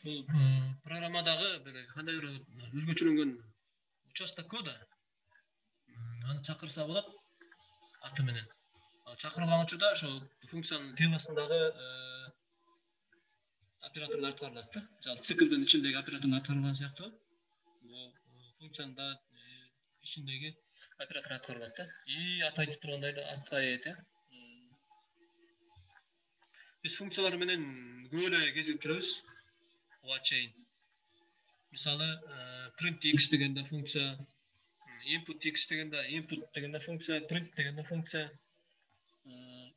Бұл программадағы қандай бір өзгөчөрөнгөн участок кода. Аны чакырса болот аты менен. Чакырылган учурда ошо функциянын темасындагы операторлор аткарылат да. Мисалы циклдин ичиндеги операторлор аткарылган сыяктуу. Бул функциянда ичиндеги оператор аткарылат да. И аты айтып тургандай эле атка Biz funksiyalar менен көп эле кезигип жүрөбүз. Буга чейин. Мисалы print x дегенде функция, input x дегенде input дегенде функция, print дегенде функция,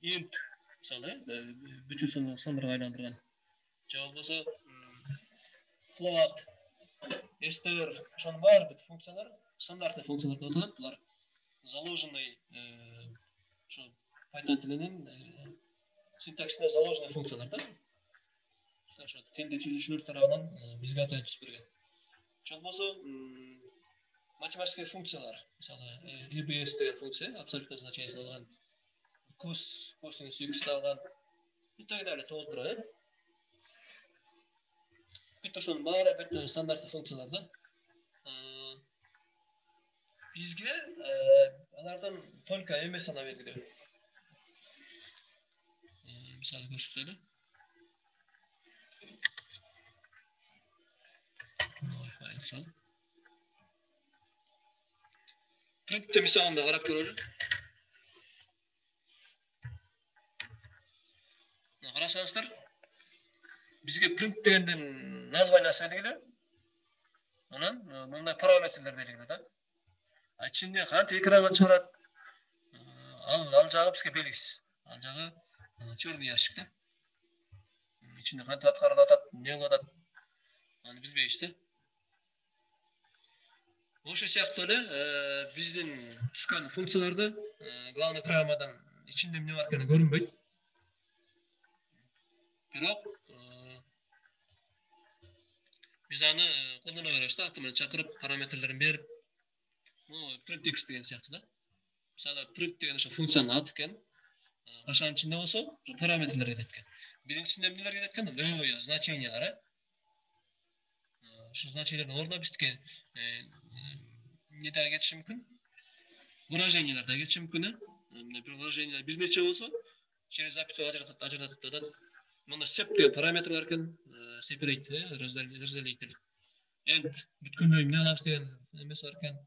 int мисалы бүтүн сандарга айландырган. Же болбосо float, str, ошонун баары бүт функциялар стандартный функциялар деп аталат. Булар заложенный ошо Python тилинин синтаксисине заложенный функциялар да. Ошо тилди түзүүчүлөр тарабынан бизге аты айтып берген. Ошол болсо математический функциялар, мисалы EBS деген функция, абсолютный значение алган, cos, косинус x алган, и так далее толтурат. Бүт ошонун баары бүт стандартный функциялар да. Бизге алардан только эмес ана белгилөө. Мисалы көрсөтөлү. Print мисалында карап көрөлү. Карасаңыздар, бизге print дегенден названиясы белгилүү. Анан мындай параметрлер белгилүү да. Ичинде кантип экранга чыгарат? Ал жагы бизге белгисиз. Ал жагы черный ящик да. Ичинде кантип аткарылып атат, эмне кылып атат? Аны билбейбиз да. Ошо сыяктуу эле биздин түшкөн функцияларды главный программадан ичинде эмне бар экени көрүнбөйт. Бирок биз аны колдоно беребиз да, аты менен чакырып, параметрлерин берип, print x деген сыяктуу да. Мисалы print деген ошо функциянын аты экен. Кашанын ичинде болсо, параметрлер кетет экен. Биринчисинде эмнелер кетет экен? Lööй значениялар. Ошо значениялардын ордуна биздики не да кетиши мүмкүн? Выражениялар да кетиши мүмкүн. Бир выражениялар бир нече болсо, через запятую ажыратып атат. Мында sep деген параметр бар экен, separate, разделитель. End бүткөндө эмне кылабыз деген эмеси бар экен.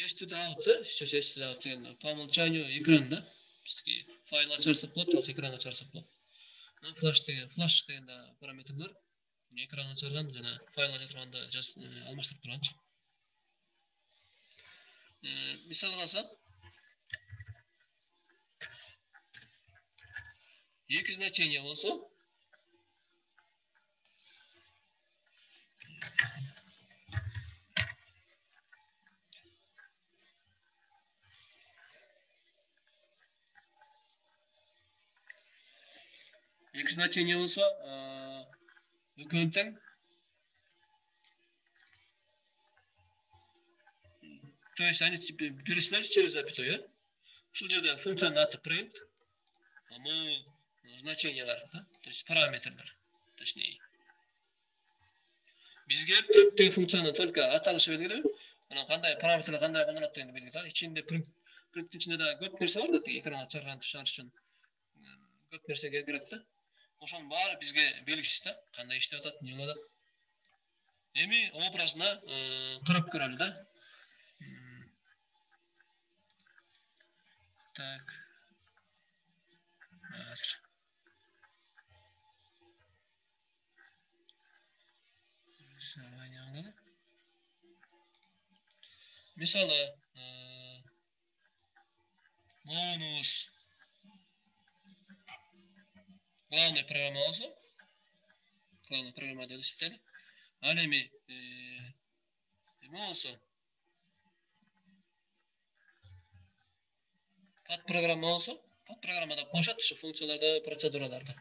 Out, сейчас out деген по умолчанию экран да. Биздики файл ачарсак болот, же экран ачарсак болот. Flash деген да параметрлер. Экран ачарган жана файл ача турганда алмаштырып турганчы. Мисал алсак, эки значение болсо, эки значение болсо, экөөнү тең. То есть они переслали через запятую. Ушул жерде функциянын аты print, бул значениялар, да? То есть параметрлер, точнее. Бизге print деген функцияны только аталышы белгилүү. Анан кандай параметрлер кандай колдонулат дегенди белгилүү. Ичинде print ичинде да көп нерсе бар да, экранга чыгарган чыгарыш үчүн көп нерсе керек да. Ошонун баары бизге белгисиз да, кандай иштеп атат, эмне кылып атат. Эми образына карап көрөлү да. Так. Азыр. Мисалы, бонус главный программа болсо, главный программа деп эсептелет. Ал эми эме болсо, подпрограмма болсо, подпрограммада болушат ошо функцияларда, процедураларда.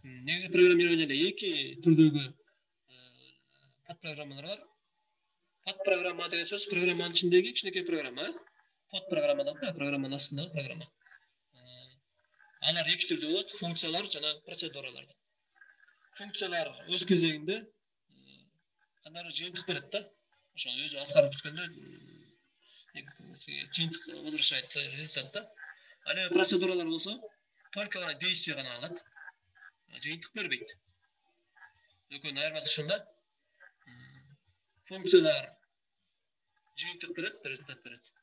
Негизи программированияда эки түрдөгү подпрограммалар бар. Подпрограмма деген сөз программанын ичиндеги кичинекей программа. Подпрограммадан программанын астындагы программа. Алар эки түрдүү болот, функциялар жана процедуралар. funksiyalar öz кезегinde qandaydir жыйынтык берет да. Ошону өзү аткарып бүткөндө жыйынтык возвращает результат да. Ал эми процедуралар болсо только гана действие гана алат. Жыйынтык бербейт. Экөөнүн айырмасы ушунда. Funksiyalar жыйынтык берет, результат берет.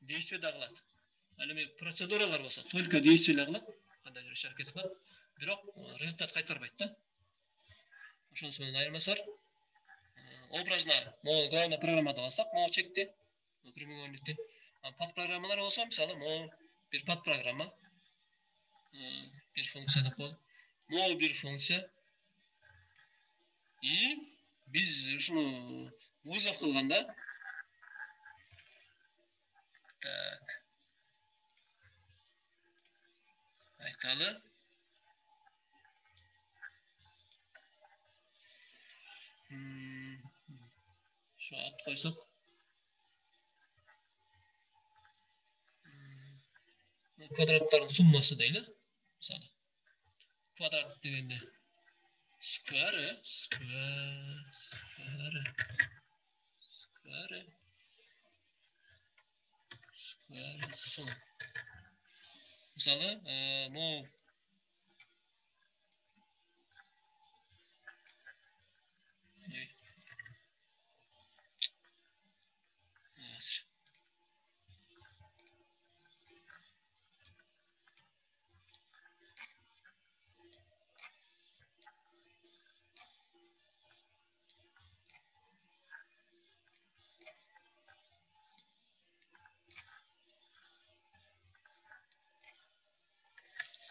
Действие да кылат. Ал эми процедуралар болсо только действие кылат, кандайдыр иш аракет кылат, бирок результат кайтарбайт да. Ошонусу менен айырмасы бар. Образно, могу главный программада алсак, могу чекти, прямоугольникти. Подпрограммалар болсо, мисалы, могу бир подпрограмма, бир функция деп коелу. Могу бир функция. И биз ушуну вызов кылганда, так. Айталы. Şu at koysak. Kvadratların summası değil. Mesela. Kvadrat dediğinde square sum. Mesela bu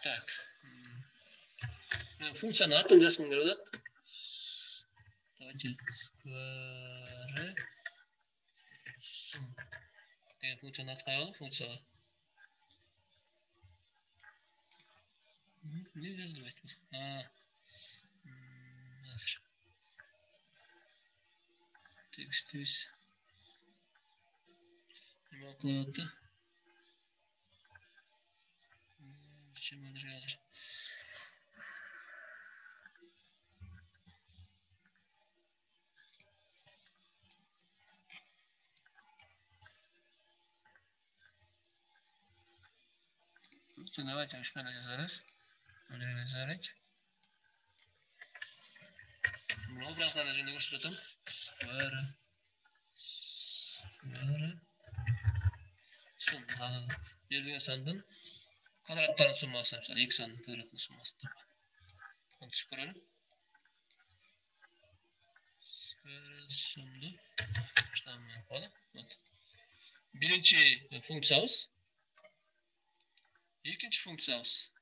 так. Функцияны атын жазғым келіп жатады. Давайте square sum деген функцияны аты қоялы функцияға. Не жазылмайды. Қазір. Текстіміз. Неме қылады? Шемалар қазір. Давайте шпена жазарыз. Мына жазарыч. Образдан өзүнө көрсөтөм. Square sum. Берилген сандын квадраттарын суммасы, мисалы 2 сандын квадраттын суммасы. Onu çıkaralım. Sumdu. Tamam yapalım. Birinci fonksiyamız. İkinci fonksiyamız.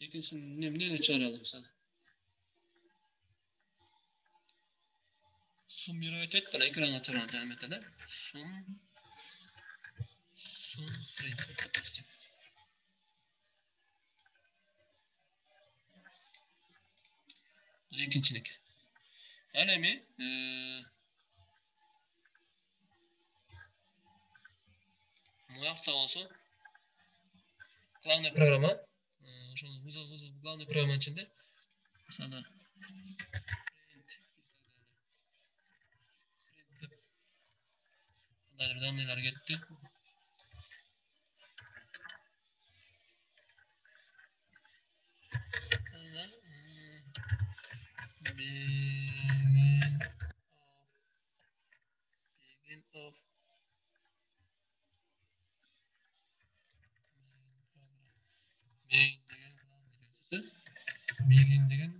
İkincisini ne çağıralım sana? Sum bir ötet bana ekran açalım mesela. Sum print допустим. İkincilik. Alemi muhafta olsa главный программа главный программа içinde mesela данныйлар кетти. Begin of begin деген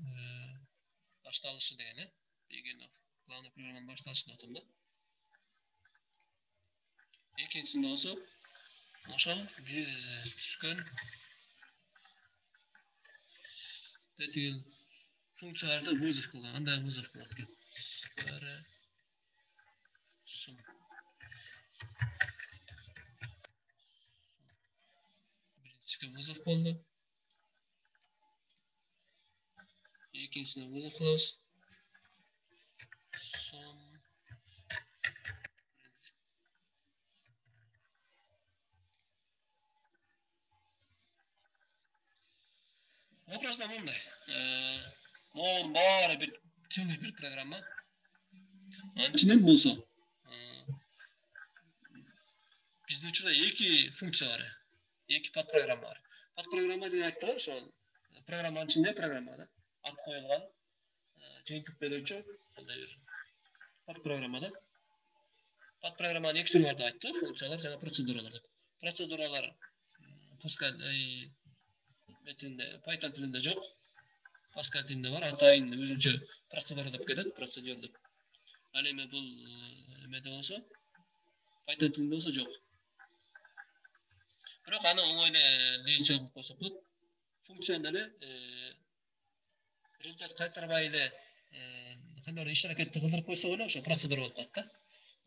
башталышы деген begin of главный программанын башталышы деп атам да. Экинчисинде болсо ошо биз түшкөн тетил функцияларды вызов кылган, андай вызов кылат экен. Sum. Биринчиге вызов болду. Экинчисине вызов кылабыз. Sum. Образда мындай. Могун баары бир чыгыш бир программа. Анчинен болсо, биздин учурда эки функция бар. Эки подпрограмма бар. Подпрограмма деген айттыгы ошо программанын ичинде программа да. Ат коюлган, жыйынтык берүүчү андай бир подпрограмма да. Подпрограмманын эки түрү бар деп айттык, функциялар жана процедуралар деп. Процедуралар Pascal метинде Python тилинде жок. Pascal тилинде бар. Атайын өзүнчө процедура деп кетет, процедура деп. Ал эми бул эмеде болсо Python тилинде болсо жок. Бирок аны оңой эле дейчи кылып койсок болот. Функцияны эле результат кайтарбай эле кандай бир иш аракетти кылдырып койсок эле ошо процедура болуп калат да.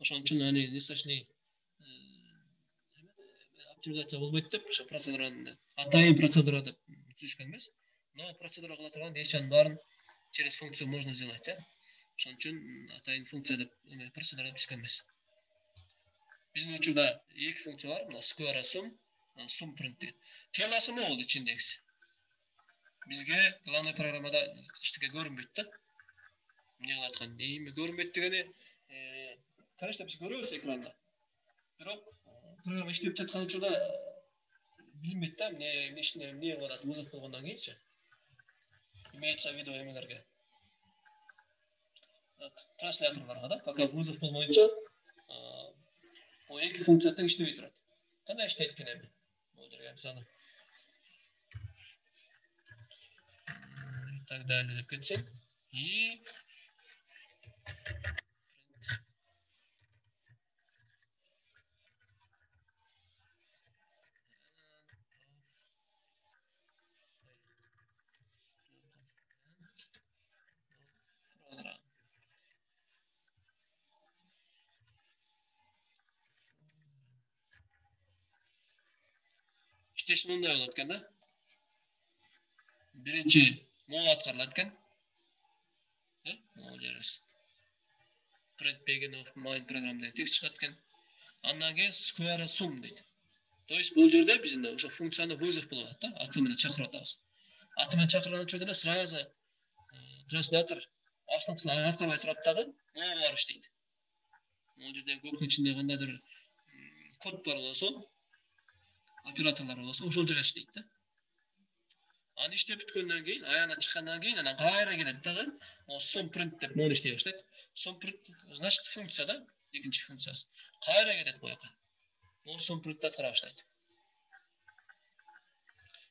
Ошон үчүн аны достаточно оптимизация болбойт деп ошо процедураны атайын процедура деп түзүшкөн эмес. Но процедура кыла турган ишчанын баарын через функцию можно сделать, да. Ошон үчүн атайын функция деп процедура деп түзүшкөн эмес. Биздин учурда эки функция бар. Мына square sum, sum print деген. Темасы могул ичиндегиси. Бизге главный программада эчтеке көрүнбөйт да. Эмне кылып аткан эми көрүнбөйт дегени, конечно биз көрөбүз экранда. Бирок программа иштеп жаткан учурда билинбейт да, эмне кылып атат вызов болгондон кийинчи. Имеется в виду эмелерге. Трансляторларга да, пока вызов болмойнча, o эки функция тең иштебей турат. Кандай иштейт экен эми? Бул жерге мисалы так далее деп кетсек, и иштеш мындай болот экен да. Биринчи могул аткарылат экен. Могул жерибиз. Print begin of main program деген текст чыгат экен. Андан кийин square sum дейт. То есть бул жерде биздин ошо функцияны вызов болуп атат да, аты менен чакырып атабыз. Аты менен чакырган учурда эле сразу транслятор астыңкысын аткарбай турат дагы, могу барып иштейт. Могул жерде көктүн ичинде кандайдыр код бар болсо, операторлор болсо, ошол жерде иштейт да. Аны иштеп бүткөндөн кийин, аяна чыккандан кийин анан кайра келет дагы, sum print деп могу иштей баштайт. Sum print значит функция да, экинчи функциясы. Кайра келет буяка. Могу sum print аткара баштайт.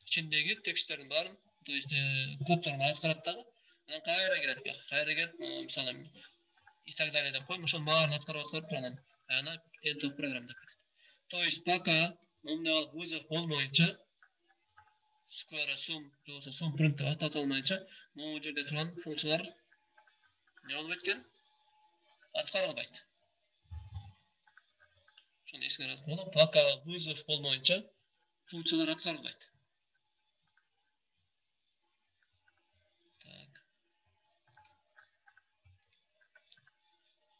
İçindeki tekstlerin bарын, то есть кодтарын аткарат дагы, анан кайра келет буяка. Кайра келип, мисалы и так далее деп коем, ошонун баарын аткарып аткарып анан ана end of program деп кетет. То есть пока мындай вызов болмойнча, square sum, же болбосо sum print деп аталмайынча, могул жерде турган функциялар не болбойт экен? Аткарылбайт. Ошону эскерип коелу, пока вызов болмойнча, функциялар аткарылбайт.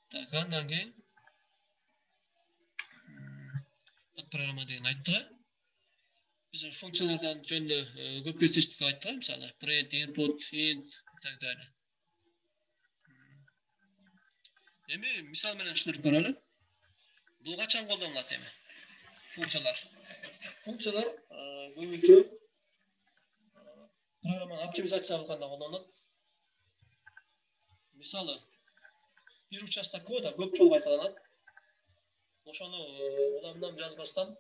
Так, андан кийин программа деген айттык. Биз функциялардан жөнүндө көп кездештик айттык, мисалы print, input, int и так далее. Эми мисал менен түшүндүрүп көрөлү. Бул качан колдонулат эми? Функциялар. Функциялар көбүнчө программаны оптимизация кылганда колдонулат. Мисалы бир участок кода көп жолу кайталанат. Ошону уламдан жазбастан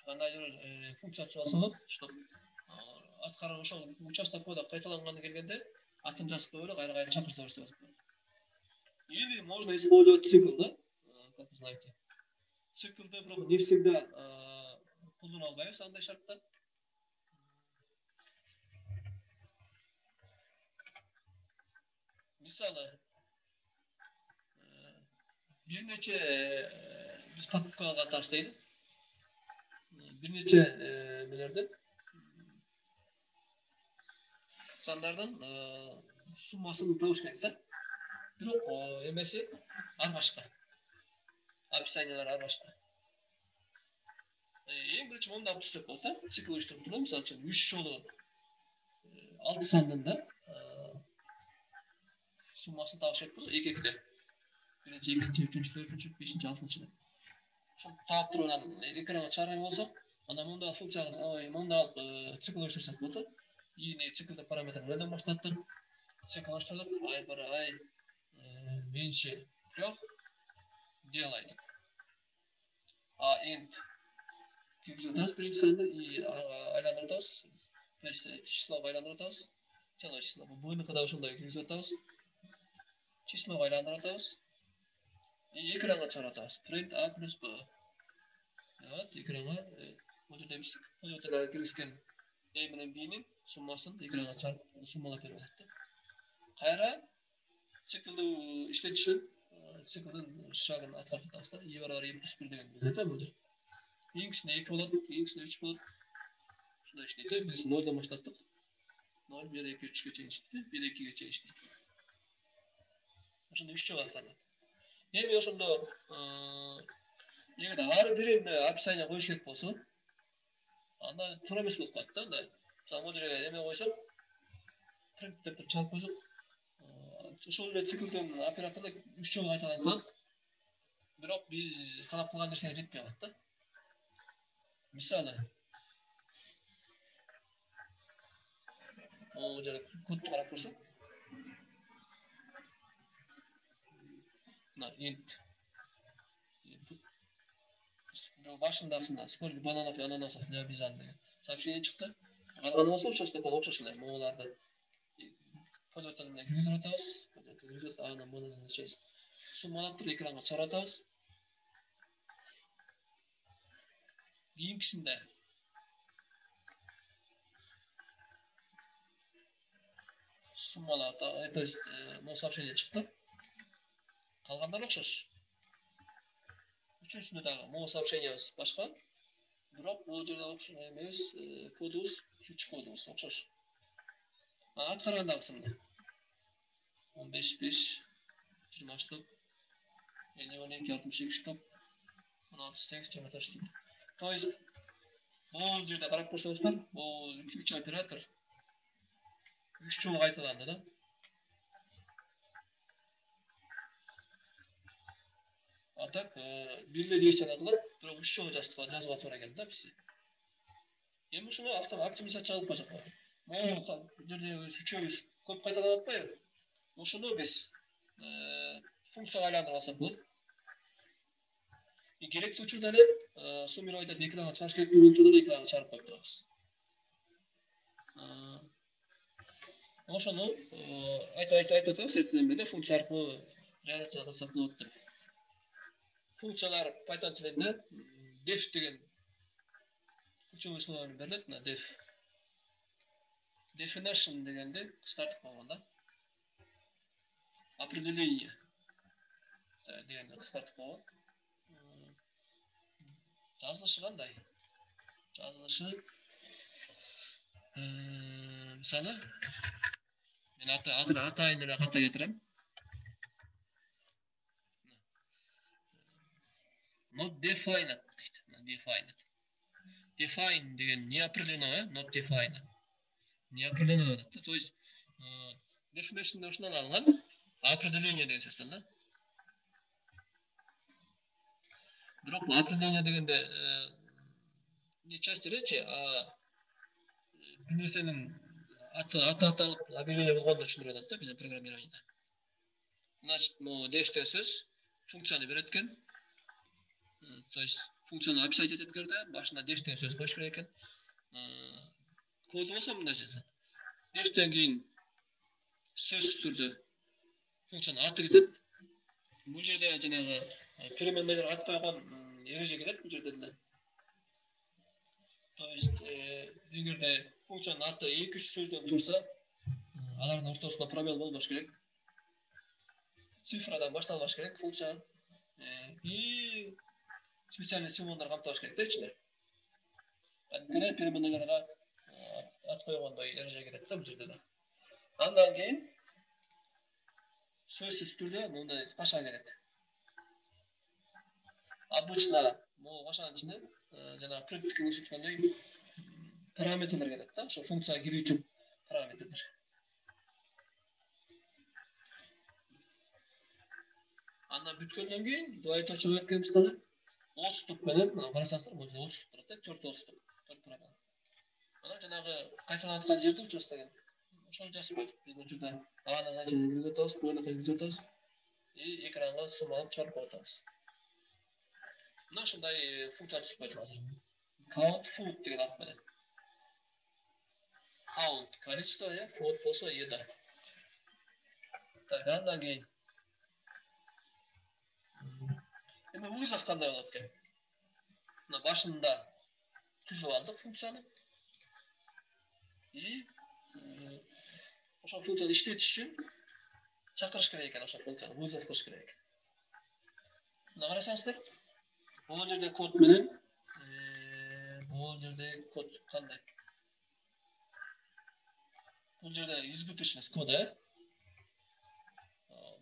кандайдыр функция түзүп алса, чтобы аткарып ошол участок кода кайталанганы келгенде атын жазып коюп эле кайра чакырса берсе болот. Или можно использовать цикл, да? Как вы знаете. Циклды бирок не всегда колдоно албайбыз андай шартта. Мисалы бир нече биз покупкага каташ дейли. Бир нече нелерден сандардын суммасын табыш керек да. Бирок эмеси ар башка. Описаниялар ар башка. Эң биринчи монда түзсөк болот, цикл уюштуруп турган, мисалы үчүн 3 жолу 6 sandında summasını tavsiye bolsa ekekte. Birinci, ikinci, üçüncü, dördüncü, beşinci, altıncı. Şu tap turulan ekrana çağırıyor bolsa, ana munda funksiyası, munda çıkılı göstersak boldu. Yine çıkıldı parametrlerden başlattım. Çıkılıştırdık. Ay bir ay menşe yok. Делает. Int Кикзотас birinci sırada aylandırıyoruz. Число aylandırıyoruz. Целое число. Bu ne kadar ошондой кикзотас. Число aylandırıyoruz. Ekrana çağırıyoruz. Print a plus b. Evet, ekrana bu da demiştik. Bu da girişken a bilen b'nin summasını ekrana çağırıp summalap veriyorlar. Kayra çıkılı işletişin çıkılın şagın atrafı taslar. Y var araya plus 1 degan zaten budur. X'ne 2 болады, X'ne 3 болады. Şunday işleydi. Biz 0'dan başlattık. 0, 1, 2, 3'e çeyin işleydi. 1, 2'ye çeyin işleydi. Şunda 3 var falan. Hem şunda eğer her birinde opsiyon koyuş gerek bolsa, anda to'g'ri emas bo'lib qoladi da. Misol bu yerga nima qo'ysak, print deb chalib qo'ysak, o'sha sikldan operatorda 3 jol qaytadan biroq biz talab qilgan narsaga yetmayapti. Misoli o yerga kodni qarab ko'rsak, int başındasında skor bananov ananasov ne bizandı. Сообщение çıktı. Ananasov şaştı kol okşaşılay. Moğollarda pozotlarına giriz atağız. Giriz ana bananasını şey. Summalatır ekrana çaratağız. Keyingisinde summalata, то есть сообщение çıktı. Kalganlar okşaş. Üçüncüsünde de mo сообщение başka. Biroq bu yerda o'xshamaymiz, kodus, uch kodus o'xshash. Atqaranda qismda 15 5 20 штук. Yani 12 62 штук. 16 8 20 штук. То есть bu yerda qarab ko'rsangizlar, bu 3 operator 3 jol qaytalandi da. Atak birle değişene kadar biroq 3 jol жазып атып ekan da biz. Endi shuni optimizatsiya qilib qo'ysak bo'ladi. Bu yerda uchimiz ko'p qaytalanib qo'yadi. Shuni biz funksiyaga aylantirib olsak bo'ladi. Gerekli uchurda summiroyda ekranga chiqarish kerak bo'lgan uchurda ekranga chiqarib qo'yib turamiz. O'shani aytib o'tamiz, ertadan funksiya orqali realizatsiya qilsak bo'ladi. Funksiyalar Python tilida def degan funksiya ismini beriladi. Def definition deganda qisqartib qo'yganda определение deganda qisqartib qo'ygan. Жазылышы qanday? Жазылышы misoli men hozir atayinlarni qayta keltiraman. Not defined deydi. Defined. Define degan не определено, not defined. Не определено. То есть definition shundan olingan, определение degan so'zdan da. Biroq bu определение deganda ne часть речи, bir narsaning atalib объявление bo'lganda tushuntiradi da bizning programmirованiyada. Значит, bu def degan so'z funksiyani beratgan. То есть funksiyani описать etganda boshida def degan so'z qo'yish kerak ekan. Kod bo'lsa bunday so'z. Defdan keyin so'z turdi funksiyani ati ketadi. Bu yerda janaga переменныйlar at qo'ygan ereje keladi bu yerda. То есть егерде funksiyanın аты 2-3 so'zdan tursa, alarning o'rtasida probel bo'lmash kerak. Sifradan boshlanish kerak funksiya. Spesialniy simvollar qamtash kerak-da ichida. Qanday переменныйlarga at qo'yganday ereje keladi bu yerda. Andan keyin so'z usturda bunday qasha keladi. Обычно bu qashaning ichida jana print qilishganday parametrlar keladi-da. Shu funksiyaga kiruvchi parametrdir. Andan bütkөндөн кийин давай точуп өткөнбүз дагы. Отступ менен, мына карасаңыздар, мына отступ турат, 4 отступ, 4 параграф. Ана жанагы кайталанып аткан жерде участогын. Ошону жазып коюп, биздин учурда А назначение киргизип атабыз, Б киргизип атабыз. И экранга суммалап чыгарып атабыз. Мына ушундай функция түзүп койдум азыр. Count food деген ат менен. Count количество, food болсо еда. Так, андан кийин эми вызов кандай болот экен? Мына башында түзүп алдык функцияны. И ошол функцияны иштетиш үчүн чакырыш керек экен, ошол функцияны вызов кылыш керек экен. Мына карасаңыздар, бул жерде код менен бул жерде код кандай? Бул жерде избыточность кода,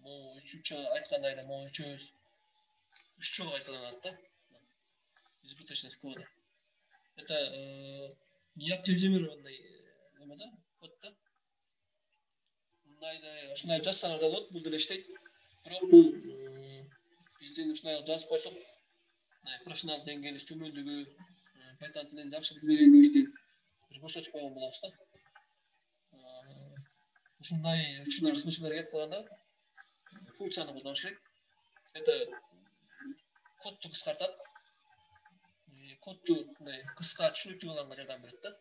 могу үчүнчү айткандай эле могу үч жолу кайталанат да. Избыточность кода. Это неоптимизированный эмеде, кодда. Ушундай жазсаңар да болот, бул деле иштейт. Бирок бул биздин ушундай жазып койсок, профессионал деңгээлибиз төмөндүгү, Python тилин жакшы билбегенибизди бир көрсөтүп койгон болобуз да. Ушундай случайлар келип калганда функцияны колдонуш керек. Это кодду кыскартат. Кодду мындай кыска түшүнүктүү кылганга жардам берет да.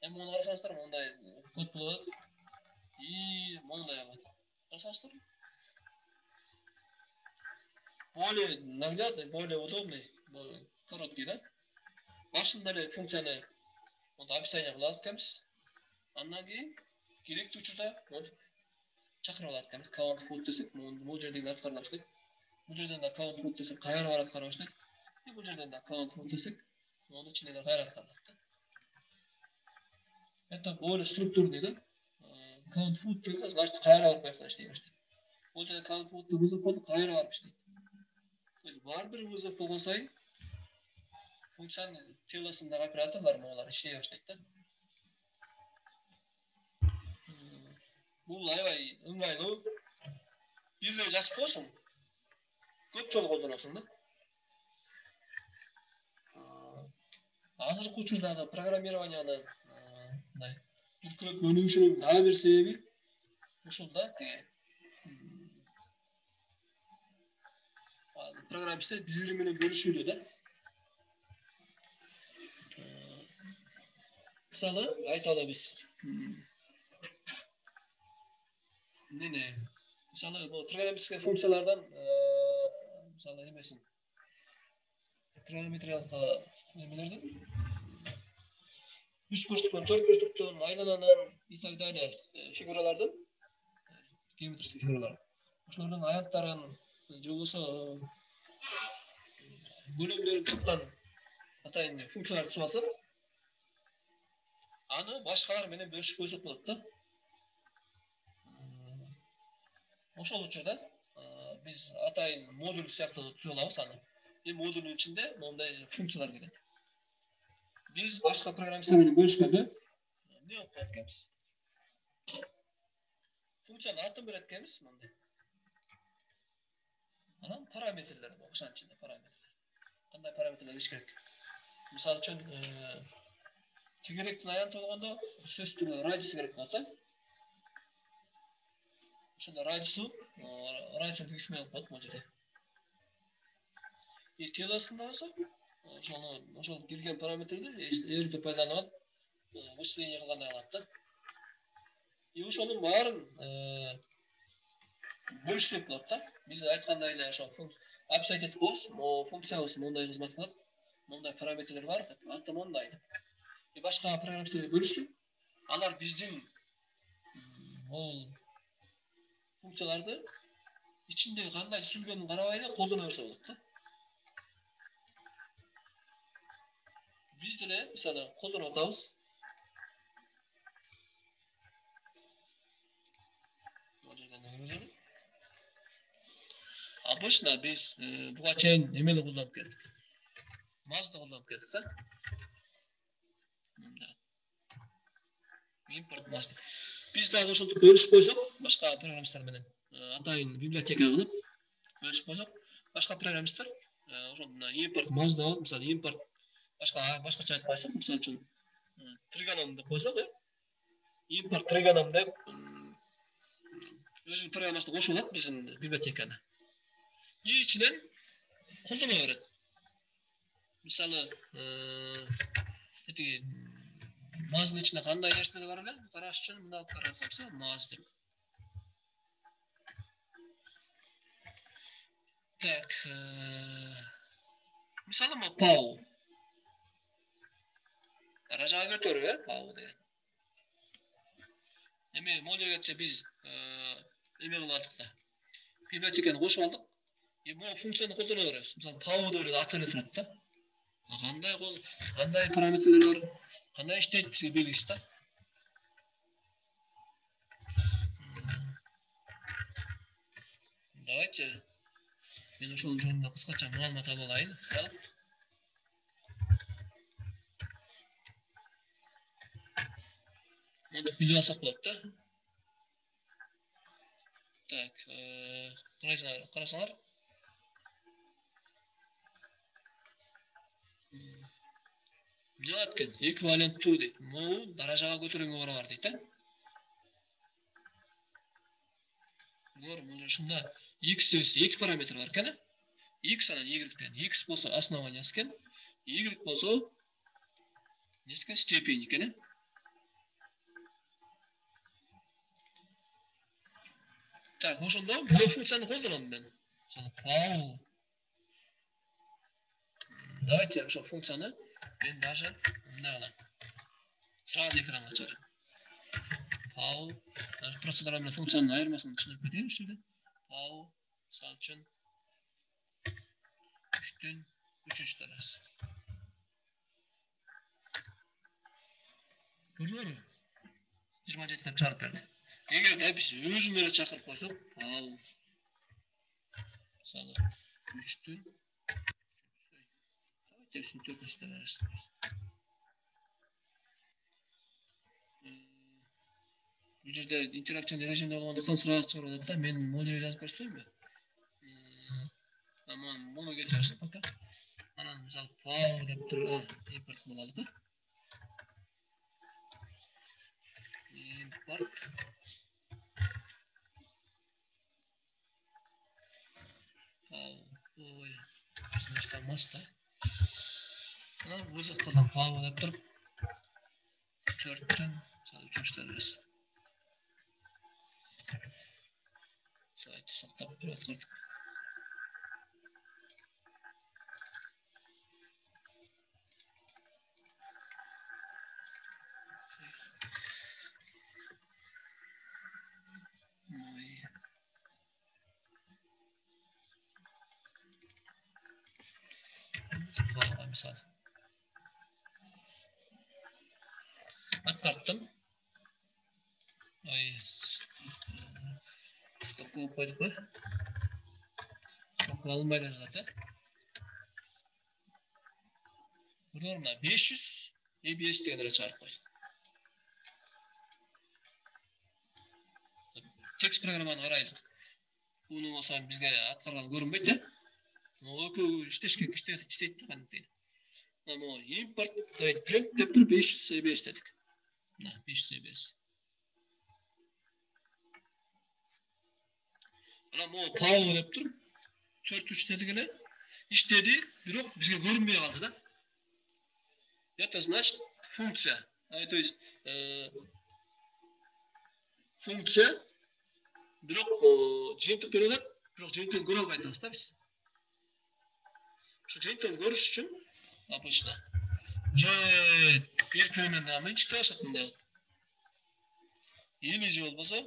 Эми муну карасаңыздар, мындай код болот. И мындай болот. Карасаңыздар. Более наглядный, более удобный, короткий, да? Башында эле функцияны мындай описание кылып атканбыз. Андан кийин керектүү учурда чакырып алат экенбиз. Count food десек, бул жердеги аткарып баштайт. Бул жерден да count food десек, кайра барып аткарып баштайт. И бул жерден да count food десек, мунун ичинде кайра аткарылат да. Это более структурный, да? Count food десе, значит, кайра барып бияктан иштей баштайт. Бул жерде count food'ду вызов болуп, кайра барып иштейт. То есть бар бир вызов болгон сайын функциянын телосундагы операторлор могулар иштей баштайт да. Бул аябай ыңгайлуу. Бир эле жазып коесуң, көп жолу колдоносуң да. Азыркы учурдагы программированиянын мындай көп өнүгүшүнүн дагы бир себеби ушул да. Программисттер бири менен бөлүшүүдө да. Мисалы, айталы биз. Мисалы, бул программисттик функциялардан мисалы эмесин. Тригонометриялык эмелердин 3 бурчтуктан 4 бурчтуктан айлананын и так далее фигуралардын геометрический фигуралар. Ошолордун аяктарын же болбосо бөлүмдөрүн тапкан атайын функциялар түзүп алсак, аны башкалар менен бөлүшүп койсок болот да. Ошол учурда биз атайын модуль сыяктуу түзүп алабыз аны. И модулдун ичинде мондай функциялар келет. Биз башка программисттер менен бөлүшкөндө эмне болуп калат экенбиз? Функцияны атын берет экенбиз мындай. Анан параметрлер бар, ошонун ичинде параметр. Кандай параметрлер иш керек? Мисалы үчүн тегеректин аянты болгондо сөздүн радиусу керек болот да. Ошондо радиусун тегиш менен болот бул жерде. И телосунда болсо, ошол кирген параметрди эртип пайдаланып вычисление кылгандай кылат да. И ошонун баарын бөлүшсөк болот да. Биз айткандай эле ошол описать этип коебуз, функциябыз мондай кызмат кылат, мондай параметрлер бар деп, аты мондай деп. И башка программисттерге бөлүшсөк, алар биздин бул функцияларды ичинде кандай түзүлгөнүн карабай эле колдоно берсе болот да. Биз деле мисалы колдонуп атабыз. Обычно биз буга чейин эмени колдонуп келдик. Мазды колдонуп келдик да. Import master. Biz daha ошентип бөлүшүп койсок, башка программисттер менен атайын библиотека кылып бөлүшүп койсок, башка программисттер ошондо import mazda алып, мисалы import башкача айтып койсок, мисалы үчүн trigonom деп койсок, import trigonom деп өзүнүн программасына кошуп алат биздин библиотеканы. Ичинен колдоно берет. Мисалы, эти маздын ичинде кандай нерселер бар эле? Караш үчүн мына карасам, maz деп. Так, мисалы, pau. Даражага көтөрүп, pau деген. Эми могу жерге биз эме кылып алдык да. Библиотеканы кошуп алдык. Бул функцияны колдоно беребиз. Мисалы, pau деп аты эле турат да. Кандай параметрлер бар? Кандай иштейт бизге белгисиз да. Давайте мен ошол жөнүндө кыскача маалымат алып алайын. Help. Мынтип билип алсак болот да. Так, карасаңар. Не аткен? Equivalent to дейт. Могу даражага көтөргөнгө барабар дейт, Бул ушунда x десе 2 параметр бар экен. X анан y деген. X болсо основаниясы экен. Y болсо нескен степень экен. Так, ошондо бул функцияны колдоном мен. Pau. Давайте ошо функцияны мен даже мындай кылам. Сразу экранга чыгар. Pau. Процедура менен функциянын айырмасын түшүнүп кетейин ушул. Pau, мисалы үчүн 3-төн 3-үчү тарас. Көрдүңөрбү? 27 деп чыгарып берди. Эгер да биз өзүн эле чакырып койсок, Pau. Мисалы 3-төн 4-үчү тарас. Бул жерде интерактивный режимде болгондуктан сразу чыгарып атат да. Мен могу жерге жазып көрсөтөйүнбү? Муну кетирсек пока. Анан мисалы pau деп туруп импорт кылып алды да. Import. Pau. Ой. Значит, маста. Анан вызов кылдым pau деп туруп 4-төн 3-үчү тарас. Сайт сактап туруп атат. Misal. Atkarttım. Ay. Stop'u koyduk mu? Stop'u alınmayla zaten. Burada 500 ABS degenlere çağırıp koy. Text programını araydık. Bunu olsa bizge atkargan görünmeydi. Oku işteydi kanıtlaydı. Ama import print dep 500 ABS dedik. 500 ABS. Ana mo pau dep turup 4-3 dedigene iştedi, бирок бизге көрүнбөй калды да. Это значит функция. То есть функция бирок жыйынтык берет, бирок жыйынтыгын көрө албай атабыз да биз. Ошо жыйынтыгын көрүш үчүн обычно же бир переменный менчикте ашат мындай. Или же болбосо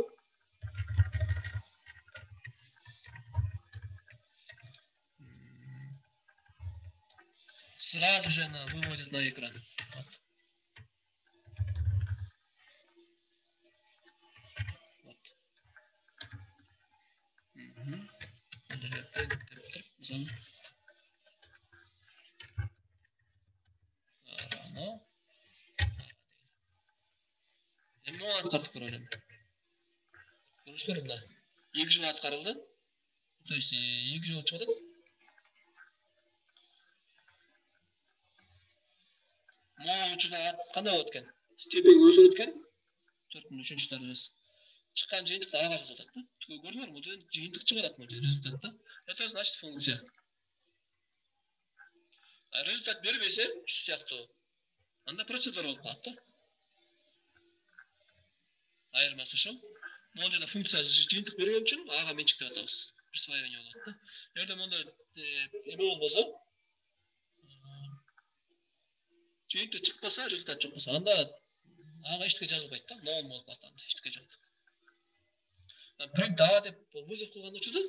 сразу же она выводит на экран. Вот. Вот. Рано. Endi onu atkardык ko'raman. Görüşler munda. 2 жыл аткарылды. То есть 2 жыл чыгды. Могу учурда кандай болот экен? Степень өзү өткөн. 4-3 дәрежеси. Чыккан жыйынтыкты ага жазып атат да. Көрдүңөр бул жерде жыйынтык чыгат бул жерде результатта. Это значит функция. А результат бербесе, şu сыяктуу. Анда процедура болуп калат да. Айырмасы ошол. Бул жерде функция жыйынтык берген үчүн ага менчик деп атабыз. Присвоение болот да. Эгерде монда эме болбосо, жыйынтык чыкпаса, результат жок болсо, анда ага эчтеке жазылбайт да. Нол болуп калат анда, эчтеке жок. Print ага деп вызов кылган учурда,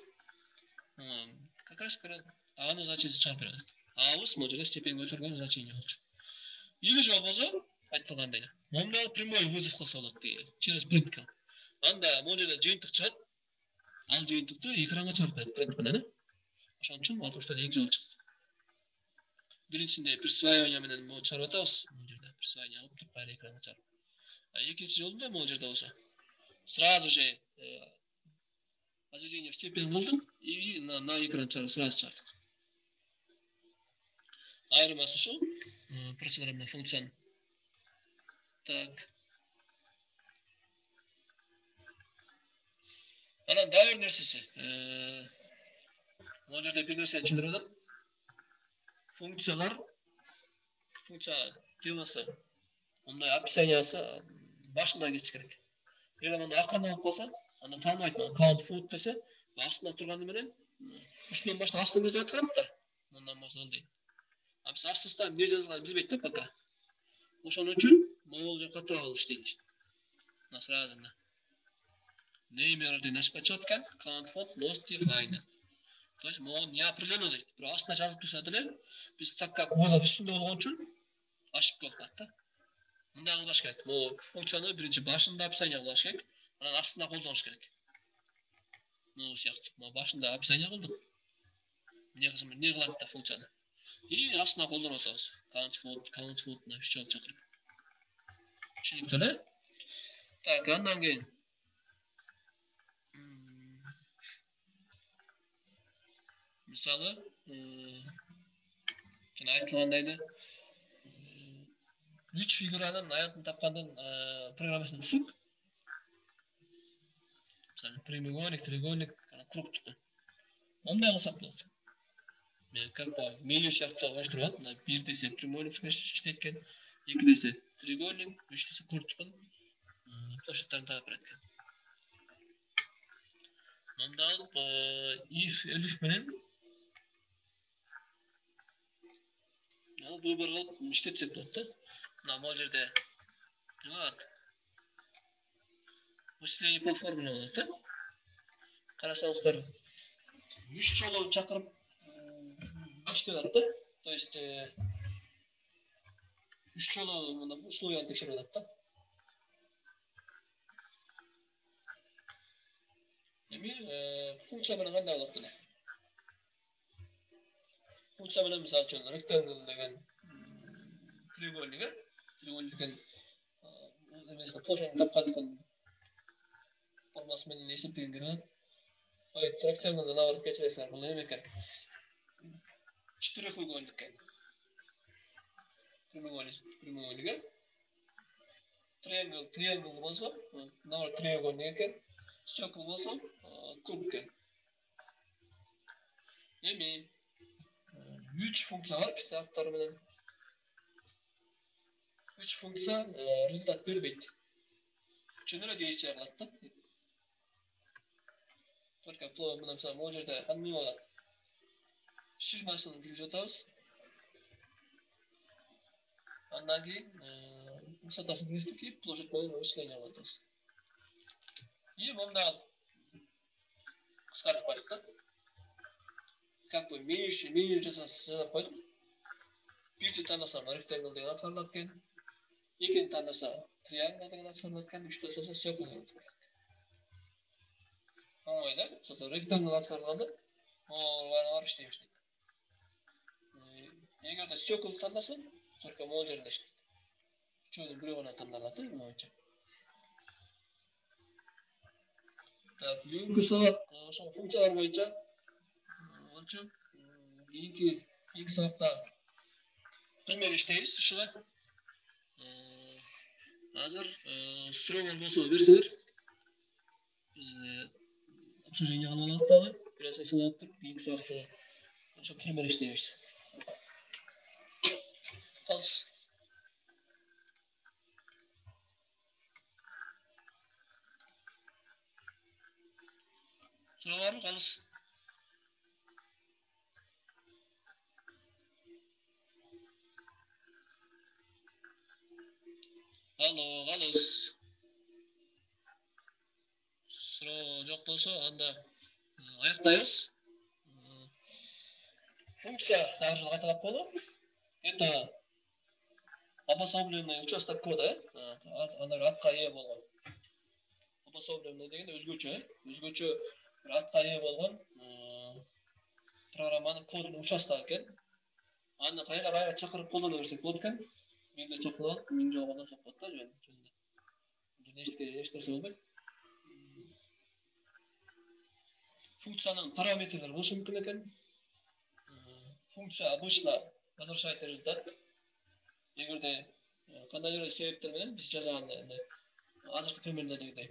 как раз аны значение чыгарып берет. Абыз бул жерде степень көтөргөн значение болчу. Или же болбосо, айтылгандай. Монда прямой вызов кылса болот через print. Анда бул жерде жыйынтык чыгат. Ал жыйынтыкты экранга чыгарып берет print менен. Ошон үчүн ал учурда 2 жыл чыкты. Биринчисинде присвоение менен бул чыгарып атабыз. Бул жерде присвоение алып туруп кайра экранга чыгарып. А экинчи жолунда бул жерде болсо сразу же возведение в степень кылдым и на экран сразу чыгардык. Айырмасы ушул. Процедура менен функцияны. Так. Анан дагы бир нерсеси. Бул жерде бир нерсени түшүндүрүп атат. Функция деласы, ондай описаниясы башында кетиш керек. Эгер мында акырын алып калса, анда тааныбайт мына count food десе, астында турганы менен үстүнөн баштап астын көздөп аткарат да. Мындан болсо ал дейт. А биз астыста эмне жазылганын билбейт да пока. Ошон үчүн могул жакка туруп алып иштейт. Мына сразу мына. Name ординашка чыгат экен, count food not defined. То есть могул не определено дейт. Бирок астына жазып турса деле, биз так как вызов үстүндө болгон үчүн ашып болуп калат да. Мындай кылбаш керек. Могул функцияны биринчи башында описание кылыш керек, анан астына колдоnuш керек. Могул сыяктуу. Могу башында описание кылдык. Не кылат да функцияны. И астына колдонуп атабыз. Count food на 3 жолу чакырып. Түшүнүктүү эле? Так, андан кийин мисалы, жана айтылгандай эле 3 фигуранын аянтын тапкандын программасын түзүп. Мисалы, прямоугольник, треугольник, круг. Ондай кылсак болот. Мен как бы меню сыяктуу ойноштурган, 1 десе прямоугольник иштейт экен, 2 десе треугольник, 3 десе кругтун площадьтарын таап берет экен. Мында if elif менен выбор кылып иштетсек болот да. Мына бул жерде вот вычисление по формуле болот да. Карасаңыздар 3 жолу чакырып иштеп атат да. То есть 3 жолу мына условияны текшерип атат да. Эми функция менен кандай болот деле? Функция менен мисалы үчүн rectangle деген треугольниктен эмесин площадьын тапкандыктан формасы менен эсептегенге болот. Ой, rectangle наоборот кечиресиңер, бул эме экен. Четырехугольник экен. Прямоугольник. Triangle болсо, наоборот треугольник экен. Circle болсо, куб экен. Эми 3 функция бар, китаптар менен. 3 функция результат бербейт. Чөнөлө дейишче кылат да. Только плоо менен мисалы могул жерде эмне болот? Ширмасын киргизип атабыз. Андан кийин высотасын киргиздик, площадь менен вычисление кылып атабыз. И мында кыскартып коюп да. Как бы меню жасап койдук. Бирди тандасам rectangle деген аткарылат экен. Экини тандаса triangle деген аткарылат экен. Үчтү тандаса circle деген аткарылат экен. Оңой да. Сото rectangle аткарылганда бар иштей баштайт. Эгерде circle тандаса, только могул жеринде иштейт. Үчөөнүн бирөө гана тандалат да, моюнча. Так, бүгүнкү сабак ошол функциялар боюнча болчу. Кийинки сабакта пример иштейбиз ушуга. Азыр суроо болсо берсеңер. Биз обсуждение кылып алалык дагы. Бир аз эсеп туруп, кийинки сабакта ошо пример иштейбиз. Калыс. Суроо барбы, калыс? Алло, калыс. Суроо жок болсо, анда аяктайбыз. Функция дагы кайталап коелу. Это обособленный участок кода, аны атка ээ болгон. Обособленный дегенде өзгөчө, бир атка ээ болгон программанын кодунун участогу экен. Аны кайра чакырып колдоно берсек болот экен. Бирде чакырып алып, 1000 жолу колдонсок болот да, жөнүндө. Эч нерсе болбойт. Функциянын параметрлери болушу мүмкүн экен. Функция обычно возвращает результат. Эгерде кандайдыр себептер менен биз жазган азыркы примердегидей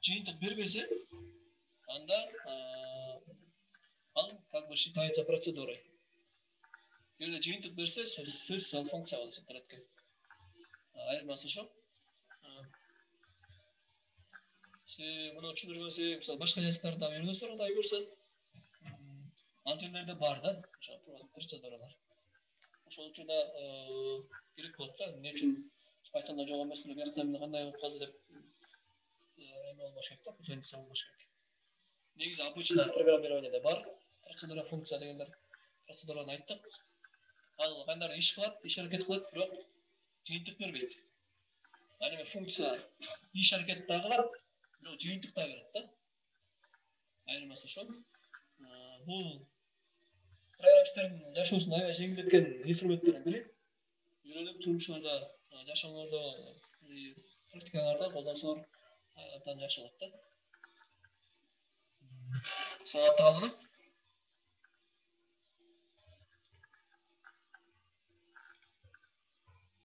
жыйынтык бербесе, анда ал как бы считается процедурой. Эгерде жыйынтык берсе, сөзсүз ал функция болуп эсептелет экен. Айырмасы ошо. Муну түшүндүргөнсү, мисалы башка жазыктарда үйрөнөсүңөр, андай көрсөң, ал жерлерде бар да, ошо процедуралар. Ошол учурда керек болот да, эмне үчүн Python'da жок эмес беле, биякта эмне кандай болуп калды деп эме болбош керек да, путаница болбош керек. Негизи обычно программированияда бар процедура, функция дегендер процедураны айттык. Ал кандай иш кылат, иш аракет кылат, бирок жыйынтык бербейт. Ал эми функция иш аракет да кылат, бирок жыйынтык да берет да. Айырмасы ошол. Бул программисттин жашоосун аябай жеңилдеткен инструменттердин бири. Үйрөнүп турмушуңарда, жашооңордо, практикаңарда колдонсоңор абдан жакшы болот да. Саламатта калыңыз.